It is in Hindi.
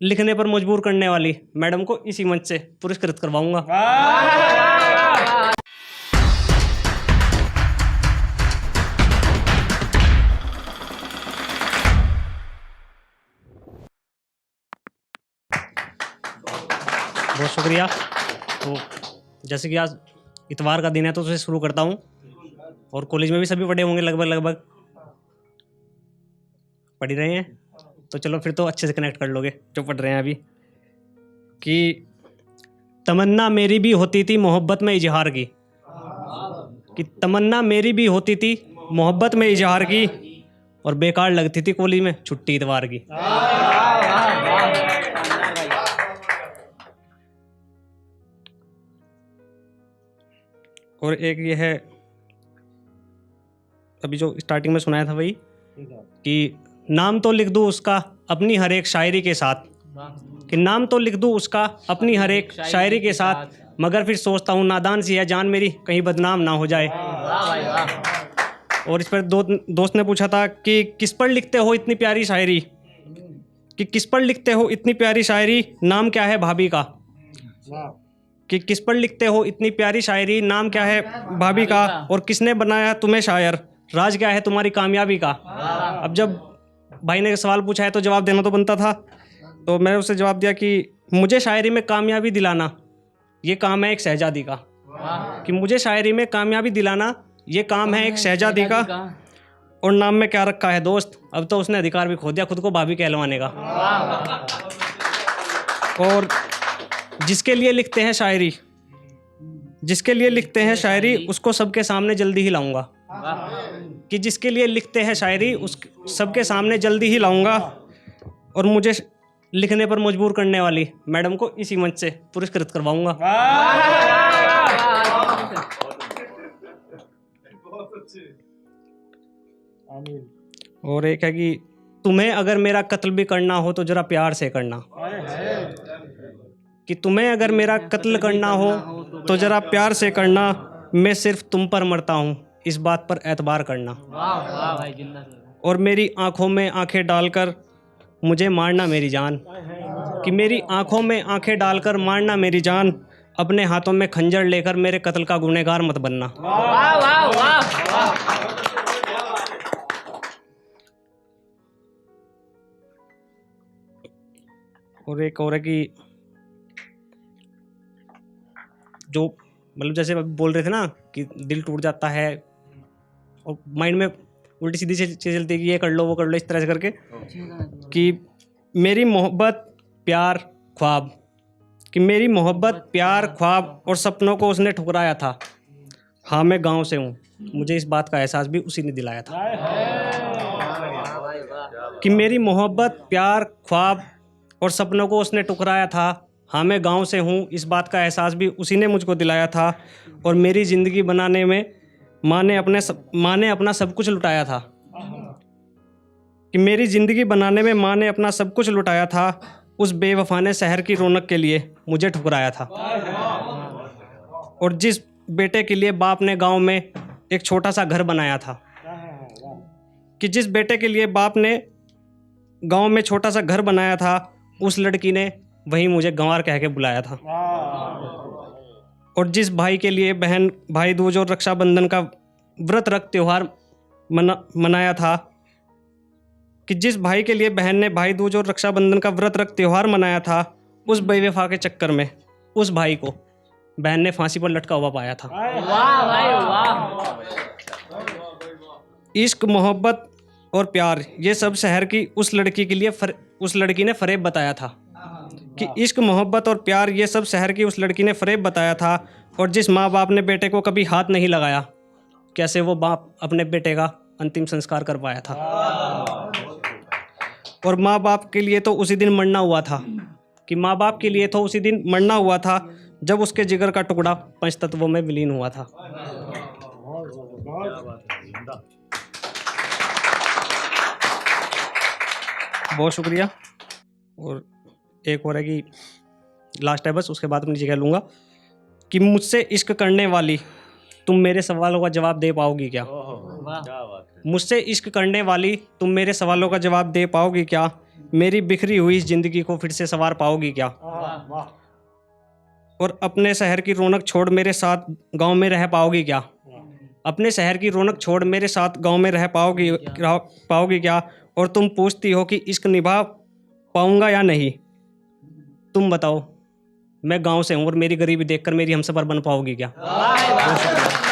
लिखने पर मजबूर करने वाली मैडम को इसी मंच से पुरस्कृत करवाऊंगा। बहुत शुक्रिया। तो जैसे कि आज इतवार का दिन है तो उसे शुरू करता हूँ, और कॉलेज में भी सभी पढ़े होंगे, लगभग पढ़ ही रहे हैं, तो चलो फिर तो अच्छे से कनेक्ट कर लोगे जो पढ़ रहे हैं अभी। कि तमन्ना मेरी भी होती थी मोहब्बत में इजहार की, कि तमन्ना मेरी भी होती थी मोहब्बत में इजहार की, और बेकार लगती थी कॉलेज में छुट्टी इतवार की। और एक ये है, अभी जो स्टार्टिंग में सुनाया था वही, कि नाम तो लिख दूँ उसका अपनी हर एक शायरी के साथ, कि नाम तो लिख दूँ उसका अपनी हर एक शायरी के साथ, मगर फिर सोचता हूँ नादान सी है जान मेरी कहीं बदनाम ना हो जाए। और इस पर दोस्त ने पूछा था कि किस पर लिखते हो इतनी प्यारी शायरी, कि किस पर लिखते हो इतनी प्यारी शायरी, नाम क्या है भाभी का, कि किस पर लिखते हो इतनी प्यारी शायरी, नाम क्या है भाभी का, और किसने बनाया तुम्हें शायर, राज क्या है तुम्हारी कामयाबी का। अब जब भाई ने सवाल पूछा है तो जवाब देना तो बनता था, तो मैंने उससे जवाब दिया कि मुझे शायरी में कामयाबी दिलाना ये काम है एक शहजादी का, कि मुझे शायरी में कामयाबी दिलाना ये काम है एक शहजादी का, और नाम में क्या रखा है दोस्त, अब तो उसने अधिकार भी खो दिया खुद को भाभी कहलवाने का। और जिसके लिए लिखते हैं शायरी, जिसके लिए लिखते हैं शायरी उसको सबके सामने जल्दी ही लाऊंगा, कि जिसके लिए लिखते हैं शायरी उस सबके सामने जल्दी ही लाऊंगा, और मुझे लिखने पर मजबूर करने वाली मैडम को इसी मंच से पुरस्कृत करवाऊंगा। और एक है कि तुम्हें अगर मेरा कत्ल भी करना हो तो जरा प्यार से करना, कि तुम्हें अगर मेरा कत्ल करना हो तो जरा प्यार से करना, मैं सिर्फ तुम पर मरता हूँ इस बात पर एतबार करना, और मेरी आंखों में आंखें डालकर मुझे मारना मेरी जान, कि मेरी आंखों में आंखें डालकर मारना मेरी जान, अपने हाथों में खंजर लेकर मेरे कत्ल का गुनहगार मत बनना। और एक और है कि जो मतलब जैसे अभी बोल रहे थे ना कि दिल टूट जाता है और माइंड में उल्टी सीधी चीज़ चलती है कि ये कर लो वो कर लो इस तरह से करके, कि मेरी मोहब्बत प्यार ख्वाब, कि मेरी मोहब्बत प्यार ख्वाब और सपनों को उसने ठुकराया था, हाँ मैं गांव से हूँ मुझे इस बात का एहसास भी उसी ने दिलाया था। कि मेरी मोहब्बत प्यार ख्वाब और सपनों को उसने ठुकराया था, हाँ मैं गांव से हूँ इस बात का एहसास भी उसी ने मुझको दिलाया था, और मेरी ज़िंदगी बनाने में माँ ने अपना सब कुछ लुटाया था, कि मेरी ज़िंदगी बनाने में माँ ने अपना सब कुछ लुटाया था, उस बेवफा ने शहर की रौनक के लिए मुझे ठुकराया था। और जिस बेटे के लिए बाप ने गांव में एक छोटा सा घर बनाया था, कि जिस बेटे के लिए बाप ने गांव में छोटा सा घर बनाया था, उस लड़की ने वहीं मुझे गंवार कह के बुलाया था। और जिस भाई के लिए बहन भाई दूज और रक्षाबंधन का व्रत रख त्यौहार मनाया था, कि जिस भाई के लिए बहन ने भाई दूज और रक्षाबंधन का व्रत रख त्यौहार मनाया था, उस बेवफा के चक्कर में उस भाई को बहन ने फांसी पर लटका हुआ पाया था। वाह भाई वाह। इश्क मोहब्बत और प्यार ये सब शहर की उस लड़की के लिए उस लड़की ने फरेब बताया था, कि इश्क मोहब्बत और प्यार ये सब शहर की उस लड़की ने फरेब बताया था। और जिस माँ बाप ने बेटे को कभी हाथ नहीं लगाया, कैसे वो बाप अपने बेटे का अंतिम संस्कार कर पाया था। और माँ बाप के लिए तो उसी दिन मरना हुआ था, कि माँ बाप के लिए तो उसी दिन मरना हुआ था जब उसके जिगर का टुकड़ा पंचतत्वों में विलीन हुआ था। बहुत शुक्रिया। और एक और है कि लास्ट है बस, उसके बाद मैं नीचे कह लूँगा कि मुझसे इश्क करने वाली तुम मेरे सवालों का जवाब दे पाओगी क्या? मुझसे इश्क करने वाली तुम मेरे सवालों का जवाब दे पाओगी क्या? मेरी बिखरी हुई इस जिंदगी को फिर से संवार पाओगी क्या? और अपने शहर की रौनक छोड़ मेरे साथ गांव में रह पाओगी क्या? अपने शहर की रौनक छोड़ मेरे साथ गांव में रह पाओगी क्या? और तुम पूछती हो कि इश्क निभा पाऊंगा या नहीं। तुम बताओ, मैं गांव से हूं और मेरी गरीबी देखकर मेरी हमसफर बन पाओगी क्या? वाह भाई वाह।